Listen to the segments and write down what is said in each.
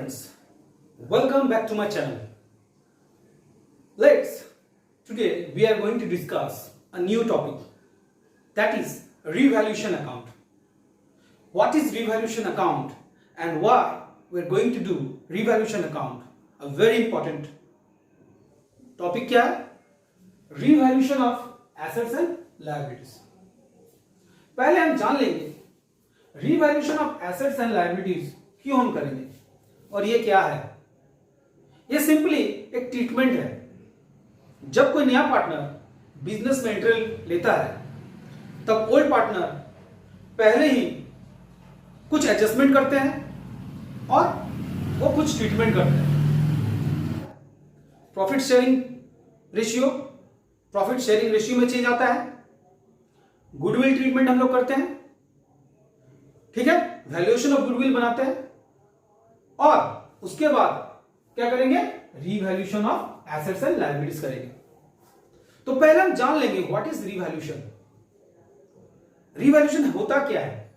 friends, welcome back to my channel. Today we are going to discuss a new topic, that is revaluation account. What is revaluation account and why we are going to do revaluation account? A very important topic क्या है? Revaluation of assets and liabilities. पहले हम जान लेंगे revaluation of assets and liabilities क्यों हम करेंगे और ये क्या है. ये सिंपली एक ट्रीटमेंट है. जब कोई नया पार्टनर बिजनेस में एंट्री लेता है तब ओल्ड पार्टनर पहले ही कुछ एडजस्टमेंट करते हैं और वो कुछ ट्रीटमेंट करते हैं. प्रॉफिट शेयरिंग रेशियो में चेंज आता है. गुडविल ट्रीटमेंट हम लोग करते हैं, ठीक है. वैल्यूएशन ऑफ गुडविल बनाते हैं और उसके बाद क्या करेंगे? Revaluation of assets and liabilities करेंगे. तो पहले हम जान लेंगे व्हाट इज रीवैल्यूएशन. रीवैल्यूएशन होता क्या है?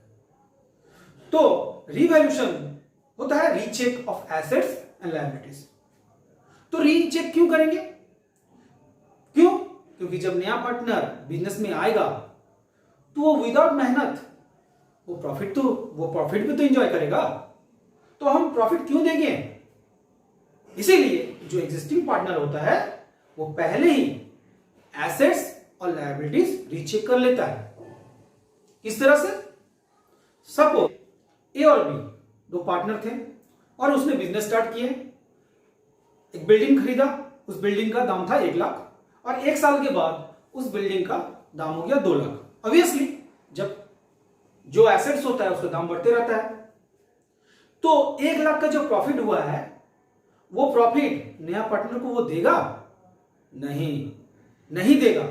तो रीवैल्यूएशन होता है recheck of assets and liabilities. तो रीचेक क्यों करेंगे? क्यों? क्योंकि जब नया पार्टनर बिजनेस में आएगा तो वो विदाउट मेहनत वो प्रॉफिट भी तो एंजॉय करेगा. तो हम प्रॉफिट क्यों देंगे? इसीलिए जो एग्जिस्टिंग पार्टनर होता है वो पहले ही एसेट्स और लायबिलिटीज रीचेक कर लेता है. किस तरह से? सपोज ए और बी दो पार्टनर थे और उसने बिजनेस स्टार्ट किए. एक बिल्डिंग खरीदा, उस बिल्डिंग का दाम था 1 लाख और 1 साल के बाद उस बिल्डिंग का दाम हो गया 2 लाख. ऑब्वियसली जब जो एसेट्स होता है उसका दाम बढ़ते रहता है. तो 1 लाख का जो प्रॉफिट हुआ है वो प्रॉफिट नया पार्टनर को वो देगा? नहीं देगा.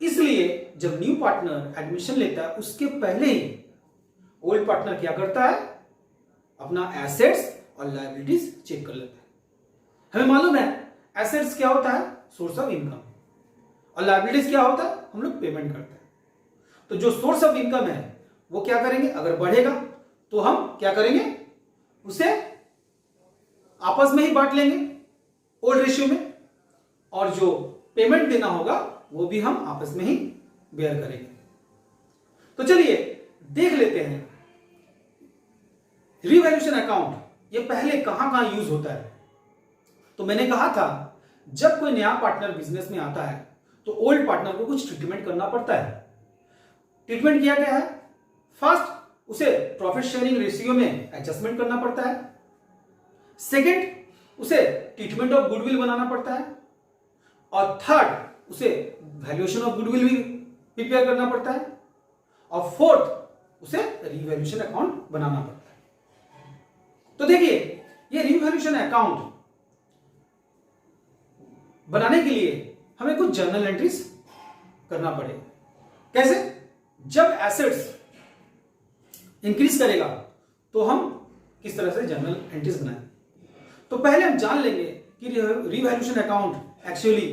इसलिए जब न्यू पार्टनर एडमिशन लेता है उसके पहले ही ओल्ड पार्टनर क्या करता है? अपना एसेट्स और लायबिलिटीज चेक कर लेता है. हमें मालूम है एसेट्स क्या होता है? Source of income. और लायबिलिटीज क्या होता है? हम लोग पेमेंट करते हैं. तो जो सोर्स ऑफ इनकम है वो क्या करेंगे? अगर बढ़ेगा तो हम क्या करेंगे? उसे आपस में ही बांट लेंगे ओल्ड रेशियो में, और जो पेमेंट देना होगा वो भी हम आपस में ही बेयर करेंगे. तो चलिए देख लेते हैं रिवैल्यूएशन अकाउंट ये पहले कहां कहां यूज होता है. तो मैंने कहा था जब कोई नया पार्टनर बिजनेस में आता है तो ओल्ड पार्टनर को कुछ ट्रीटमेंट करना पड़ता है. ट्रीटमेंट किया गया है. फर्स्ट उसे प्रॉफिट शेयरिंग रेशियो में एडजस्टमेंट करना पड़ता है. सेकंड उसे ट्रीटमेंट ऑफ गुडविल बनाना पड़ता है. और थर्ड उसे वैल्यूएशन ऑफ गुडविल भी प्रिपेयर करना पड़ता है. और फोर्थ उसे रिवैल्यूएशन अकाउंट बनाना पड़ता है. तो देखिए ये रिवैल्यूएशन अकाउंट बनाने के लिए हमें कुछ जर्नल एंट्रीज करना पड़ेगा. कैसे? जब एसेट्स इंक्रीज करेगा तो हम किस तरह से जर्नल एंट्रीज बनाएं. तो पहले हम जान लेंगे कि रिवैल्यूएशन अकाउंट एक्चुअली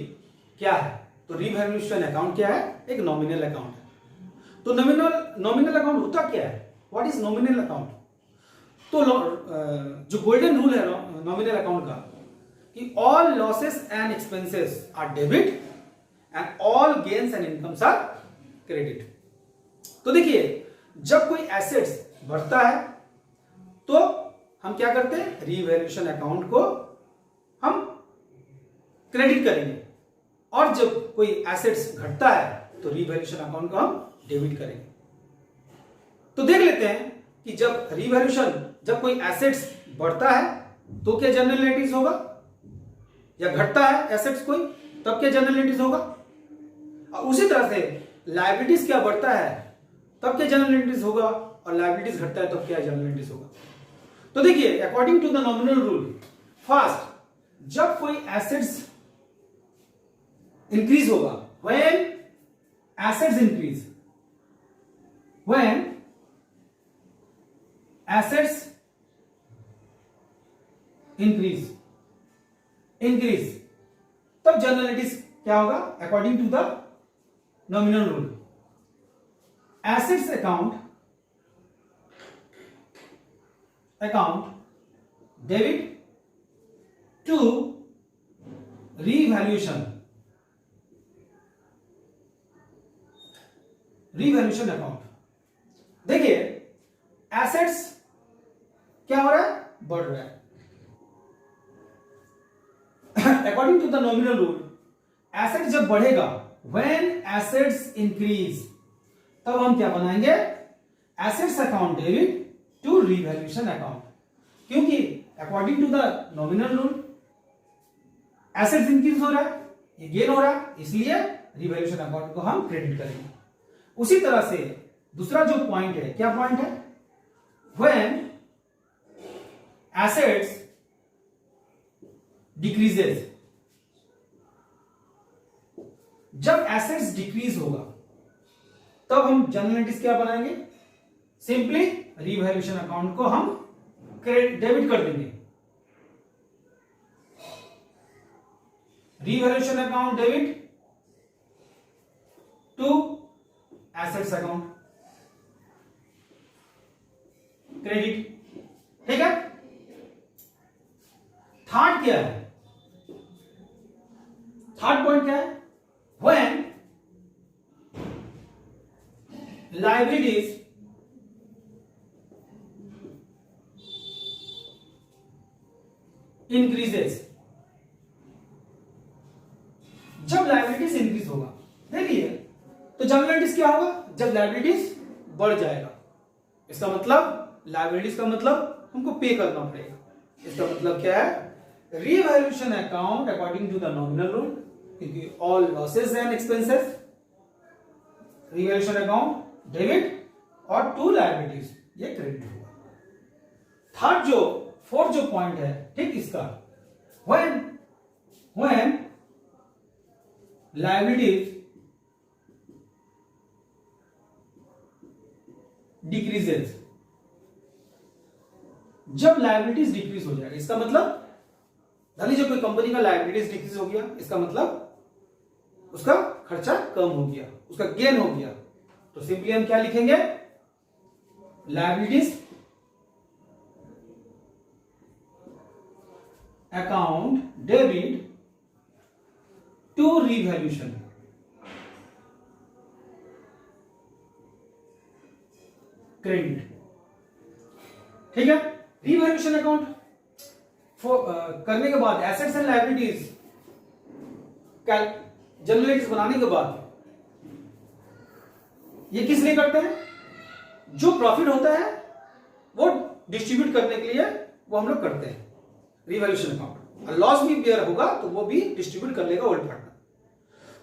क्या है. तो रिवैल्यूएशन अकाउंट क्या है? एक नॉमिनल अकाउंट है. तो नॉमिनल अकाउंट होता क्या है? What is nominal account? तो जो गोल्डन रूल है नॉमिनल अकाउंट का कि all losses and expenses are debit and all gains and incomes are credit. तो देखिए जब कोई एसेट्स बढ़ता है तो हम क्या करते हैं? रिवैल्यूएशन अकाउंट को हम क्रेडिट करेंगे, और जब कोई एसेट्स घटता है तो रिवैल्यूएशन अकाउंट को हम डेबिट करेंगे. तो देख लेते हैं कि जब कोई एसेट्स बढ़ता है तो क्या जर्नल एंट्रीज होगा, या घटता है एसेट्स कोई तब क्या जर्नल एंट्रीज होगा. और उसी तरह से लायबिलिटीज क्या बढ़ता है तब क्या जर्नल एंट्रीज होगा, और लायबिलिटीज घटता है तब क्या जर्नल एंट्रीज होगा. तो देखिए according to the nominal rule, first जब कोई एसेट्स इंक्रीज होगा, when assets increase, when assets increase तब जर्नल एंट्रीज क्या होगा? According to the nominal rule, assets account debit to revaluation account. देखिए एसेट्स क्या हो रहा है, बढ़ रहा है। According to the nominal rule asset जब बढ़ेगा, व्हेन एसेट्स इंक्रीज, तब हम क्या बनाएंगे, assets account debit to revaluation account. क्योंकि according to the nominal rule assets increase हो रहा है, ये गेन हो रहा है, इसलिए रीवैल्यूएशन अकाउंट को हम क्रेडिट करेंगे। उसी तरह से दूसरा जो पॉइंट है, क्या पॉइंट है, व्हेन एसेट्स डिक्रीजेस, जब एसेट्स डिक्रीज होगा तब हम जनरल एंट्रीज क्या बनाएंगे, सिंपली रीवैल्यूएशन अकाउंट को हम डेबिट कर देंगे। Revaluation account debit to assets account credit. ठीक है। थर्ड क्या है, थर्ड पॉइंट क्या है, व्हेन liabilities increases, जब लाइबिलिटीज इंक्रीज होगा, देखिए तो जनरल एंट्रीज क्या होगा, जब लाइबिलिटीज बढ़ जाएगा, इसका मतलब लाइबिलिटीज का मतलब हमको पे करना पड़ेगा। इसका मतलब क्या है, revaluation account according to the nominal rule, क्योंकि all losses and expenses, revaluation account debit और टू लाइबिलिटीज ये क्रेडिट होगा। फोर्थ जो पॉइंट है, ठीक, इसका व्हेन लाइबिलिटीज डिक्रीजेस, जब लाइबिलिटीज डिक्रीज हो जाएगा, इसका मतलब धनी जो कोई कंपनी का लाइबिलिटीज डिक्रीज हो गया, इसका मतलब उसका खर्चा कम हो गया, उसका गेन हो गया, तो सिंपली हम क्या लिखेंगे, liabilities account debit to revaluation credit. ठीक है। रीवैल्यूएशन अकाउंट करने के बाद assets and liabilities journal entries बनाने के बाद ये किस लिए करते हैं, जो प्रॉफिट होता है वो डिस्ट्रीब्यूट करने के लिए वो हम लोग करते हैं रीवैल्यूएशन अकाउंट। लॉस भी बेयर होगा तो वो भी डिस्ट्रीब्यूट कर लेगा ओल्ड पार्टनर।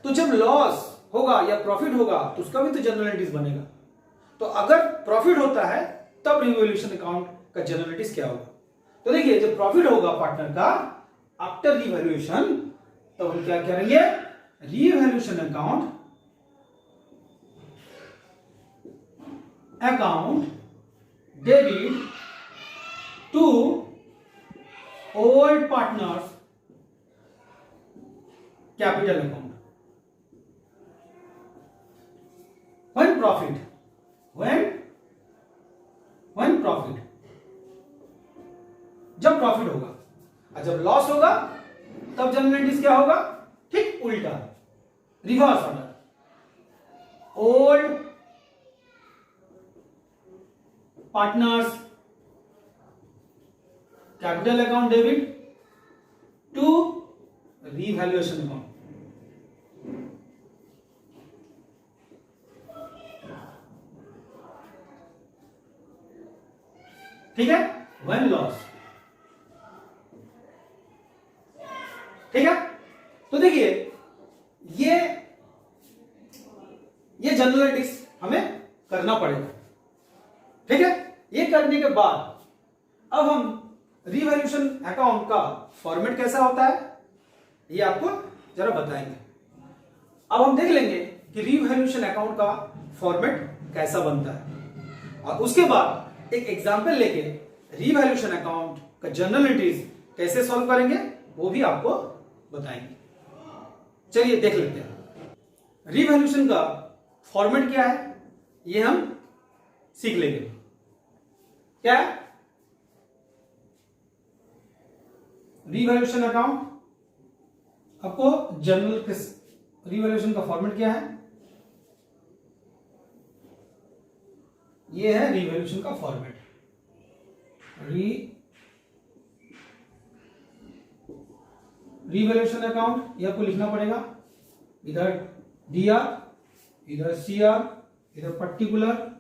तो जब लॉस होगा या प्रॉफिट होगा तो उसका भी तो जनरल एंट्रीज बनेगा। तो अगर प्रॉफिट होता है तब रीवैल्यूएशन अकाउंट का जनरल एंट्रीज क्या होगा, तो देखिए जब प्रॉफिट होगा पार्टनर का आफ्टर रीवैल्यूएशन, तो हम क्या करेंगे, revaluation account debit to old partners capital account. when profit, जब प्रॉफिट होगा और जब लॉस होगा तब जनरल एंट्रीज क्या होगा, ठीक उल्टा, reverse order, old partners capital account debit to revaluation account. ठीक है, वन लॉस। ठीक है, तो देखिए ये जनरल एंट्रीज हमें करना पड़ेगा। ठीक है, ये करने के बाद अब हम रीवैल्यूएशन अकाउंट का फॉर्मेट कैसा होता है ये आपको जरा बताएंगे। अब हम देख लेंगे कि रीवैल्यूएशन अकाउंट का फॉर्मेट कैसा बनता है और उसके बाद एक एग्जांपल लेके रीवैल्यूएशन अकाउंट का जनरल एंट्रीज कैसे सॉल्व करेंगे वो भी आपको बताएंगे। चलिए देख लेते हैं रीवैल्यूएशन का फॉर्मेट क्या है, ये हम सीख लेंगे। क्या है, रीवैल्यूएशन अकाउंट, आपको जनरल रीवैल्यूएशन का फॉर्मेट क्या है, ये है रीवैल्यूएशन का फॉर्मेट। रीवैल्यूएशन अकाउंट ये आपको लिखना पड़ेगा, इधर डीआर, इधर सीआर, इधर पर्टिकुलर,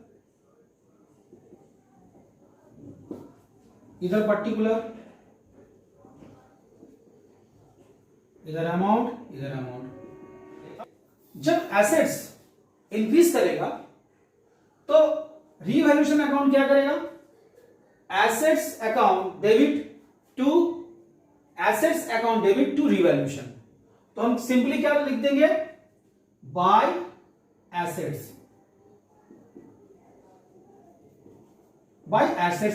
इधर अमाउंट, इधर अमाउंट। जब एसेट्स इंक्रीज करेगा तो रीवैल्यूएशन अकाउंट क्या करेगा, assets account debit to revaluation. तो हम सिंपली क्या लिख देंगे, बाय एसेट्स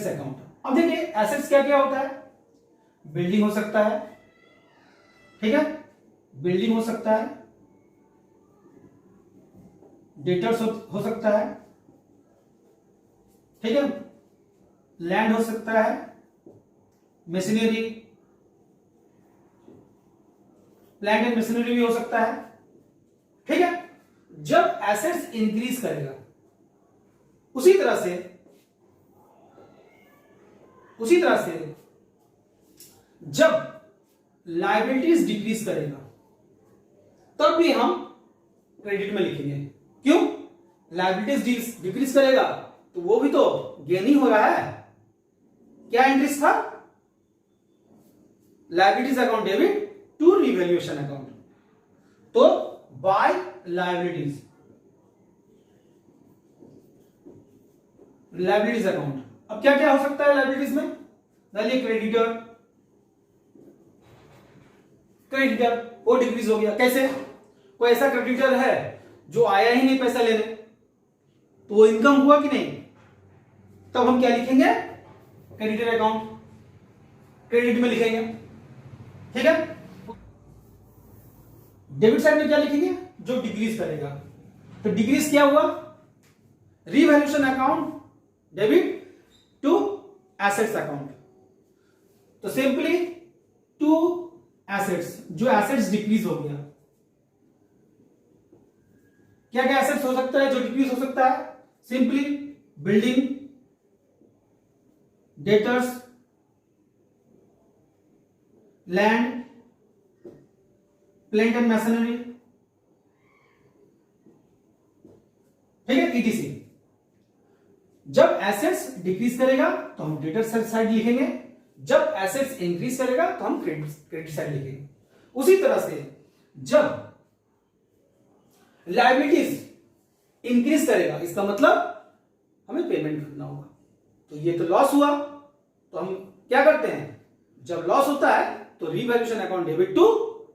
अकाउंट। अब देखिए एसेट्स क्या क्या होता है, बिल्डिंग हो सकता है, ठीक है, बिल्डिंग हो सकता है, डेटर्स हो सकता है, ठीक है, लैंड हो सकता है, मशीनरी, प्लांट एंड मशीनरी भी हो सकता है, ठीक है। जब एसेट्स इंक्रीज करेगा उसी तरह से जब लायबिलिटीज डिक्रीज करेगा तब भी हम क्रेडिट में लिखेंगे। क्यों, लायबिलिटीज डिक्रीज करेगा तो वो भी तो गेन ही हो रहा है। क्या इंक्रीज था, liabilities account debit to revaluation account, तो बाय लायबिलिटीज अकाउंट। अब क्या क्या हो सकता है लायबिलिटीज में, डालिए क्रेडिटर वो डिक्रीज हो गया। कैसे, कोई ऐसा क्रेडिटर है जो आया ही नहीं पैसा लेने, तो वो इनकम हुआ कि नहीं, तब हम क्या लिखेंगे, क्रेडिटर अकाउंट, क्रेडिट में लिखेंगे, ठीक है। डेबिट साइड में क्या लिखेंगे, जो डिक्रीज करेगा। तो डिक्रीज क्या हुआ, revaluation account debit to assets account. तो सिंपली टू एसेट्स, जो एसेट्स डिक्रीज हो गया। क्या क्या एसेट्स हो सकता है जो डिक्रीज हो सकता है, simply building, debtors, land, plant and machinery, ठीक है, ईटीसी। जब एसेट्स डिक्रीज करेगा तो हम डेटर साइड लिखेंगे, जब एसेट्स इंक्रीज करेगा तो हम क्रेडिट साइड लिखेंगे। उसी तरह से जब लायबिलिटीज इंक्रीज करेगा, इसका मतलब हमें पेमेंट करना होगा। तो ये तो लॉस हुआ, तो हम क्या करते हैं, जब लॉस होता है तो revaluation account debit to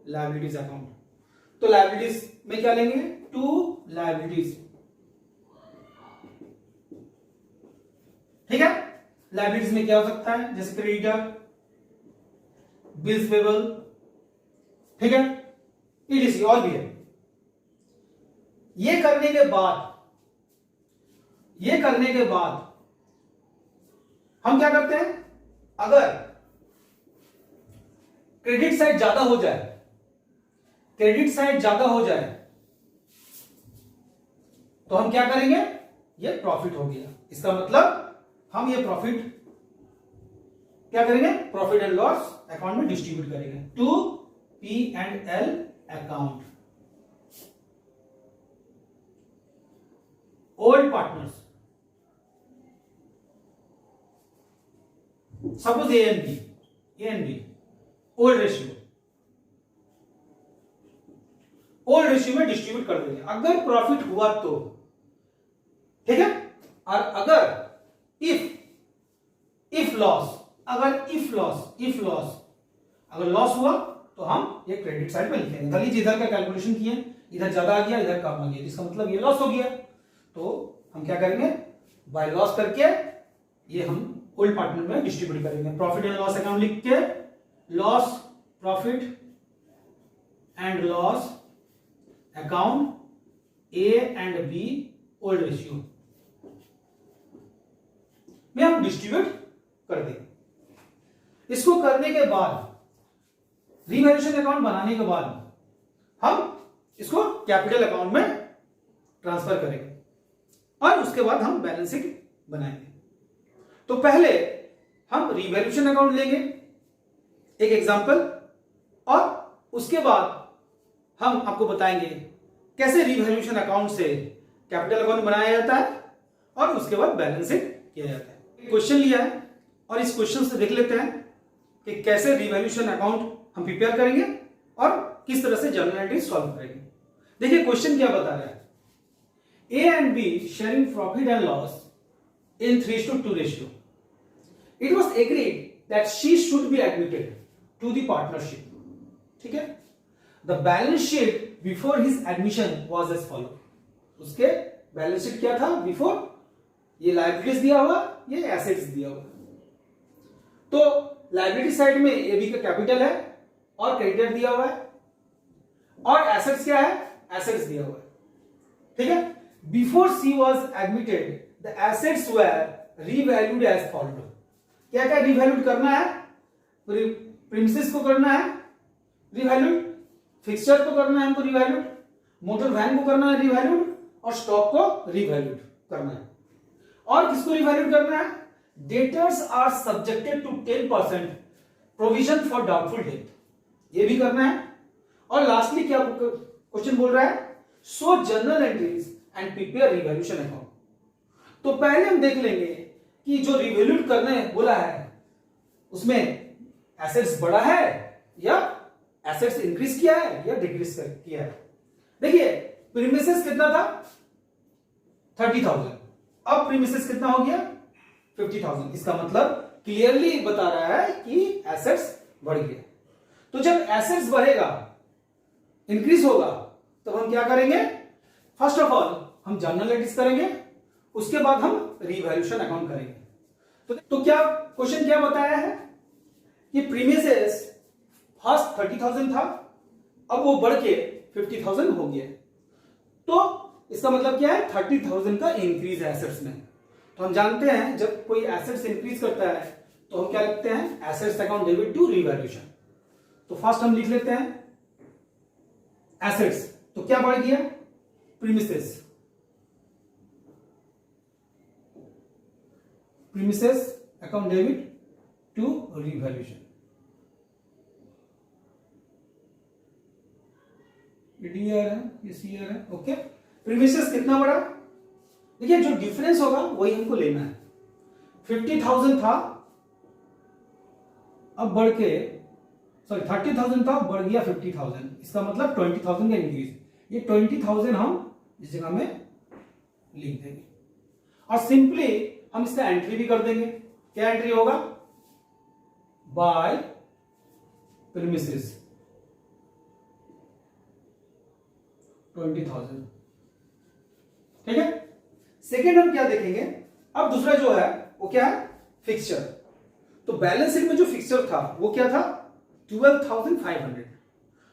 liabilities account. तो लायबिलिटीज में क्या लेंगे, टू लायबिलिटीज, ठीक है। लायबिलिटीज में क्या हो सकता है, जैसे क्रेडिटर, बिल्स पेबल, ठीक है, ईटीसी और भी है। ये करने के बाद हम क्या करते हैं, अगर क्रेडिट साइड ज्यादा हो जाए तो हम क्या करेंगे, ये प्रॉफिट हो गया, इसका मतलब हम ये प्रॉफिट क्या करेंगे, प्रॉफिट एंड लॉस अकाउंट में डिस्ट्रीब्यूट करेंगे टू P&L अकाउंट। Old partners, suppose A and B, old ratio में डिस्ट्रीब्यूट कर देंगे अगर प्रॉफिट हुआ तो, ठीक है। और अगर इफ लॉस लॉस हुआ तो हम ये क्रेडिट साइड में लिखेंगे। मान लीजिए इधर का कैलकुलेशन किए, इधर ज्यादा आ गया, इधर कम आ गया, इसका मतलब ये लॉस हो गया, तो हम क्या करेंगे, बाय लॉस करके ये हम ओल्ड पार्टनर में डिस्ट्रीब्यूट करेंगे। प्रॉफिट एंड लॉस अकाउंट लिख के loss, profit and loss account A and B old ratio में हम डिस्ट्रीब्यूट कर देंगे। इसको करने के बाद रीवैल्यूएशन अकाउंट बनाने के बाद हम इसको कैपिटल अकाउंट में ट्रांसफर करेंगे और उसके बाद हम बैलेंस शीट बनाएंगे। तो पहले हम रीवैल्यूएशन अकाउंट लेंगे, एक एग्जांपल, और उसके बाद हम आपको बताएंगे कैसे रीवैल्यूएशन अकाउंट से कैपिटल अकाउंट बनाया जाता है और उसके बाद बैलेंस शीट किया जाता है। क्वेश्चन लिया है और इस क्वेश्चन से देख लेते हैं कि कैसे रीवैल्यूएशन अकाउंट हम प्रिपेयर करेंगे और किस तरह से जर्नल एंट्री सॉल्व करेंगे। देखिए क्वेश्चन क्या बता रहा है, A and B sharing profit and loss in 3:2 ratio. It was agreed that she should be admitted to the partnership. ठीक है? The balance sheet before his admission was as follow. उसके balance sheet क्या था before? ये liabilities दिया हुआ, ये assets दिया हुआ। तो लायबिलिटी साइड में AB का कैपिटल है और क्रेडिटर दिया हुआ है, और एसेट्स क्या है? एसेट्स दिया हुआ है। ठीक है? Before she was admitted, the assets were revalued as follows. क्या क्या रिवैल्यूड करना है? प्रीमिसेस को करना है रिवैल्यूड, फिक्सचर को करना है हमको रिवैल्यूड, मोटर वैन को करना है रिवैल्यूड, और स्टॉक को रिवैल्यूड करना है। और किसको रिवैल्यूड करना है? Debtors are subjected to 10% provision for doubtful debt, ये भी करना है। और लास्टली क्या क्वेश्चन बोल रहा है? So journal entries and prepare revaluation account. तो पहले हम देख लेंगे कि जो रिवैल्यूट करने बोला है उसमें एसेट्स बढ़ा है या एसेट्स इंक्रीज किया है या डिक्रीज किया है। देखिए प्रीमिसेस कितना था? 30,000। अब प्रीमिसेस कितना हो गया? 50,000। इसका मतलब क्लियरली बता रहा है कि एसेट्स बढ़ गया। तो जब एसेट्स बढ़ेगा, इंक्रीज होगा, तो हम क्या करेंगे? फर्स्ट ऑफ ऑल हम जर्नल एंट्रीज करेंगे, उसके बाद हम रीवैल्यूएशन अकाउंट करेंगे। तो क्या क्वेश्चन क्या बताया है कि प्रीमिसेस फर्स्ट 30,000 था, अब वो बढ़ के 50,000 हो गया। तो इसका मतलब क्या है? 30,000 का इंक्रीज है एसेट्स में। तो हम जानते हैं जब कोई एसेट्स इंक्रीज करता है तो हम क्या लिखते हैं? Assets account debit to revaluation. तो फर्स्ट हम लिख लेते हैं एसेट्स, तो क्या बढ़ गया? Premises account debit to revaluation. DR है, ये सीआर है। ओके, प्रीमिसेस कितना बड़ा? देखिए जो डिफरेंस होगा वही हमको लेना है। 50,000 था, अब बढ़ के 30,000 था, बढ़ गया 50,000। इसका मतलब 20,000 का इंक्रीज। ये 20,000 हम इस जगह में लिख देंगे और सिंपली हम इसका एंट्री भी कर देंगे। क्या एंट्री होगा? By premises 20,000। ठीक है। सेकेंड हम क्या देखेंगे? अब दूसरा जो है वो क्या है? फिक्सचर। तो बैलेंस शीट में जो फिक्सचर था वो क्या था? 12,500,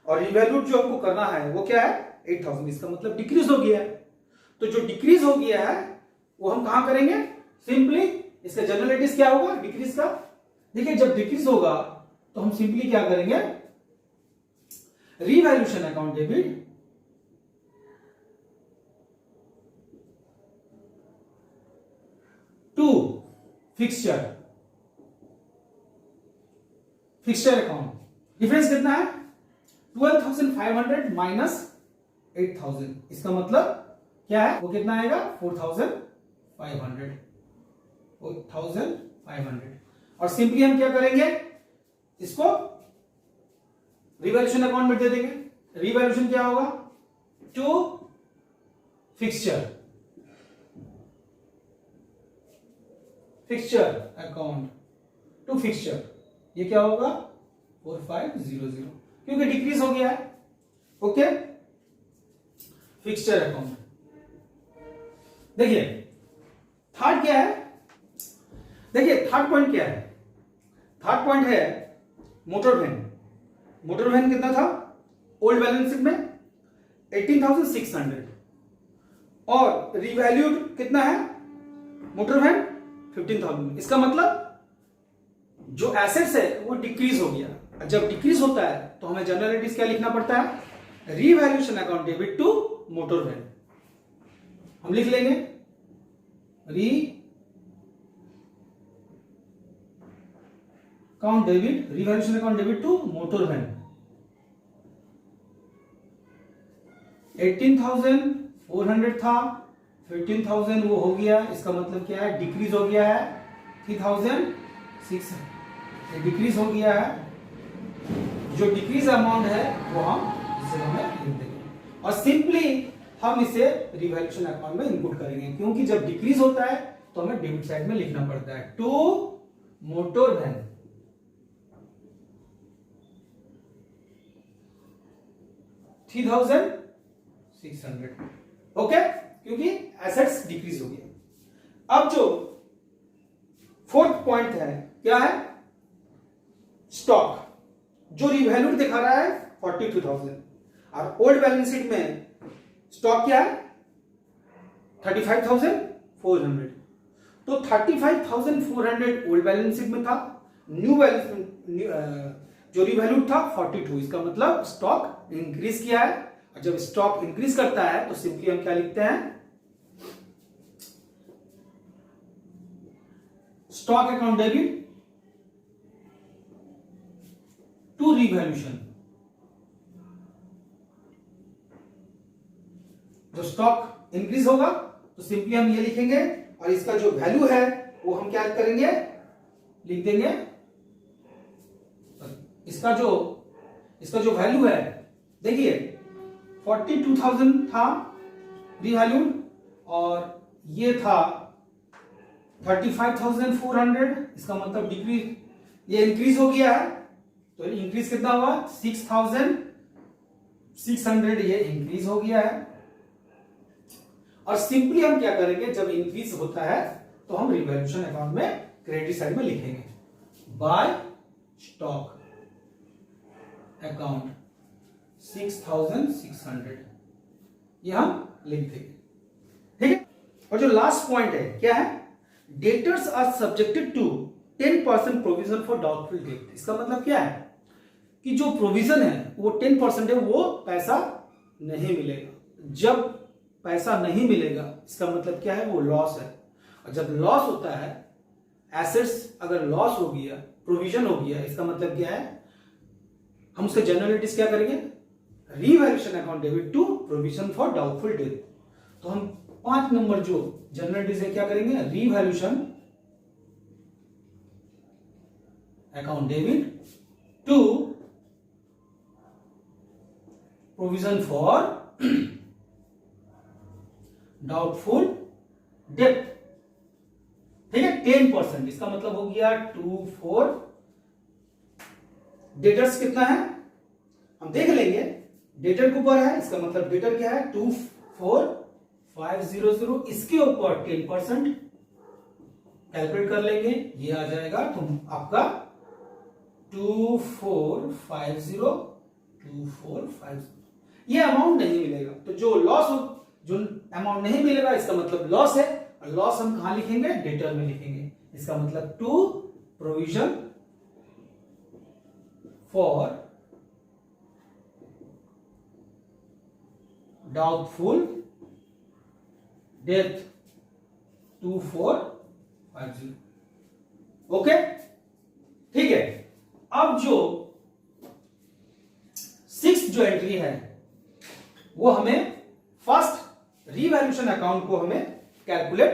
और रिवैल्यूड जो आपको करना है वो क्या है? 8,000। इसका मतलब डिक्रीज हो गया है। तो जो डिक्रीज हो गया है वो हम कहां करेंगे? सिंपली इसका जर्नल एंट्रीज क्या होगा डिक्रीज का? देखिए जब डिक्रीज होगा तो हम सिंपली क्या करेंगे? Revaluation account debit to fixture account. Difference कितना है? 12,500 माइनस 8,000। इसका मतलब क्या है? वो कितना आएगा? 4,500। और सिंपली हम क्या करेंगे? इसको रिवैल्यूएशन अकाउंट में दे देंगे। रिवैल्यूएशन क्या होगा? To fixture account to fixture. ये क्या होगा? 4500, क्योंकि डिक्रीज हो गया है। Okay, fixture account. देखिए थर्ड क्या है? देखिए थर्ड पॉइंट क्या है? थर्ड पॉइंट है मोटर वैन। मोटर वैन कितना था ओल्ड बैलेंस शीट में? 18,600, और रिवैल्यूड कितना है मोटर वैन? 15,000। इसका मतलब जो एसेट्स है वो डिक्रीज हो गया, जब डिक्रीज होता है तो हमें जनरल एंट्रीज क्या लिखना पड़ता है, revaluation account debit to motor van. हम लिख लेंगे revaluation account debit to motor van. 18,400 था, 15,000 वो हो गया, इसका मतलब क्या है, डिक्रीज हो गया है 3,600, डिक्रीज हो गया है। जो डिक्रीज अमाउंट है वो हम इस जगह में लिख देंगे और सिंपली हम इसे रिवैल्यूएशन अकाउंट में इनपुट करेंगे, क्योंकि जब डिक्रीज होता है तो हमें डेबिट साइड में लिखना पड़ता है टू मोटर वैन। $3,600, ओके, क्योंकि एसेट्स डिक्रीज हो गया। अब जो फोर्थ पॉइंट है क्या है, स्टॉक, जो रिवैल्यूड दिखा रहा है 42,000 और ओल्ड बैलेंस शीट में स्टॉक क्या है 35,400। तो 35,400 ओल्ड बैलेंस शीट में था, न्यू बैलेंस जो रिवैल्यूड था 42, इसका मतलब स्टॉक इंक्रीज किया है। और जब स्टॉक इंक्रीज करता है तो सिंपली हम क्या लिखते हैं, stock account debit to revaluation. जो स्टॉक इंक्रीज होगा तो सिंपली हम ये लिखेंगे और इसका जो वैल्यू है वो हम क्या करेंगे, लिख देंगे। इसका जो वैल्यू है, देखिए 42,000 था रिवैल्यूड और ये था 35,400, इसका मतलब डिक्रीज, ये इंक्रीज हो गया है। तो इंक्रीज कितना हुआ 6,600, ये इंक्रीज हो गया है। और सिंपली हम क्या करेंगे, जब इंक्रीज होता है तो हम रिवैल्यूएशन अकाउंट में क्रेडिट साइड में लिखेंगे बाय स्टॉक अकाउंट 6,600, ये हम लिख देंगे, ठीक है। और जो लास्ट पॉइंट है क्या है, debtors are subjected to 10% provision for doubtful debt. इसका मतलब क्या है कि जो प्रोविजन है वो 10% है, वो पैसा नहीं मिलेगा। जब पैसा नहीं मिलेगा इसका मतलब क्या है, वो लॉस है। और जब लॉस होता है, एसेट्स अगर लॉस हो गया, प्रोविजन हो गया, इसका मतलब क्या है, हम उसके जनरलिटीज क्या करेंगे, revaluation account debit to provision for doubtful debt. तो हम 5 नंबर जो जनरलिटीज है क्या करेंगे, revaluation account debit to provision for doubtful debt, ठीक है। 10%, इसका मतलब हो गया 24। डेटर्स कितना है हम देख लेंगे, डेटर के ऊपर है, इसका मतलब डेटर क्या है 24,500, इसके ऊपर 10% कैलकुलेट कर लेंगे, ये आ जाएगा तो आपका 2450, ये अमाउंट नहीं मिलेगा। तो जो लॉस हो, जो अमाउंट नहीं मिलेगा इसका मतलब लॉस है, और लॉस हम कहां लिखेंगे, डेटर में लिखेंगे। इसका मतलब to provision for doubtful debt 2450, okay, ठीक है। अब जो 6th जो एंट्री है वो हमें फर्स्ट रीवैल्यूएशन अकाउंट को हमें कैलकुलेट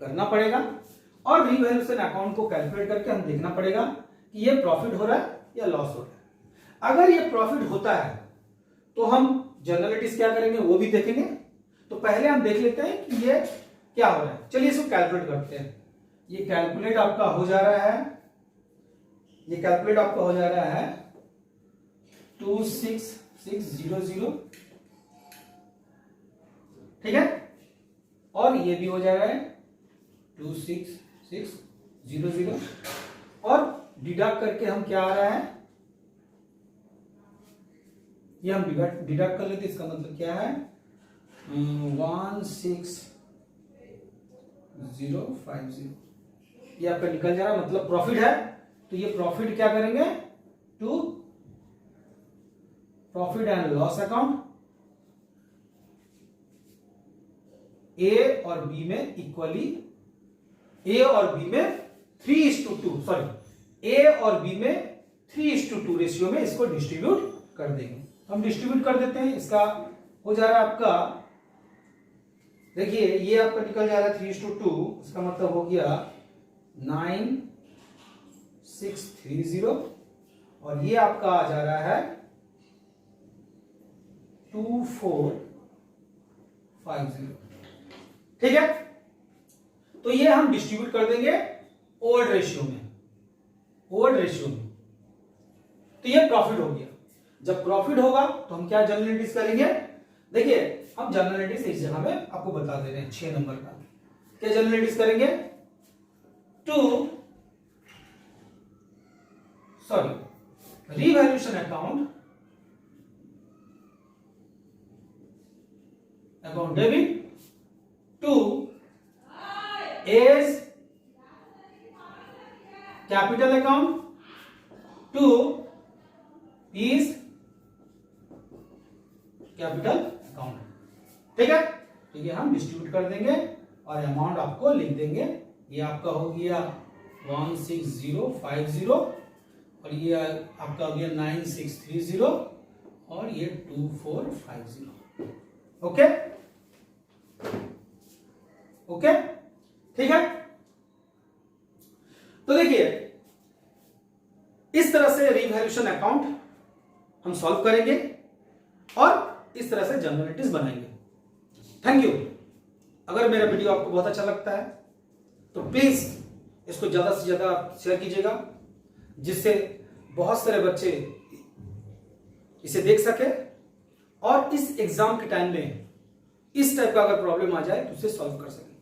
करना पड़ेगा, और रीवैल्यूएशन अकाउंट को कैलकुलेट करके हम देखना पड़ेगा कि ये प्रॉफिट हो रहा है या लॉस हो रहा है। अगर ये प्रॉफिट होता है तो हम जनरलिटीज क्या करेंगे वो भी देखेंगे। तो पहले हम देख लेते हैं कि ये क्या हो रहा है, चलिए इसको कैलकुलेट करते हैं। ये कैलकुलेट आपका हो जा रहा है, ये कैलकुलेट आपका हो जा रहा है 26,600, ठीक है, और ये भी हो जा रहा है 26,600, और डिडक्ट करके हम क्या आ रहा है, ये हम डिडक्ट कर लेते, इसका मतलब क्या है 16,050, ये आपका निकल जा रहा है, मतलब प्रॉफिट है। तो ये प्रॉफिट क्या करेंगे, to profit and loss account, A और बी में इक्वली, ए और बी में 3:2, सॉरी ए और बी में 3:2 रेशियो में इसको डिस्ट्रीब्यूट कर देंगे। हम डिस्ट्रीब्यूट कर देते हैं, इसका हो जा रहा है आपका, देखिए ये आपका निकल जा रहा है 3:2, इसका मतलब हो गया 9630 और ये आपका आ जा रहा है 2450। ठीक है, तो ये हम डिस्ट्रीब्यूट कर देंगे ओल्ड रेशियो में, ओल्ड रेशियो में। तो ये प्रॉफिट हो गया। जब प्रॉफिट होगा तो हम क्या जनरल एंट्रीज करेंगे, देखिए हम जनरल एंट्रीज इस जगह में आपको बता दे रहे हैं 6 नंबर का। क्या जनरल एंट्रीज करेंगे, revaluation account, account debit to A's capital account to is capital account. ठीक है, तो ये हम डिस्ट्रीब्यूट कर देंगे और अमाउंट आपको लिख देंगे। ये आपका हो गया 16050 और ये आपका हो गया 9630 और ये 2450। ओके ओके, ठीक है। तो देखिए इस तरह से रिवैल्यूएशन अकाउंट हम सॉल्व करेंगे और इस तरह से जनरल एंट्रीज बनाएंगे। Thank you. अगर मेरा वीडियो आपको बहुत अच्छा लगता है तो प्लीज इसको ज्यादा से ज्यादा शेयर कीजिएगा, जिससे बहुत सारे बच्चे इसे देख सके और इस एग्जाम के टाइम में इस टाइप का अगर प्रॉब्लम आ जाए तो उसे सॉल्व कर सके।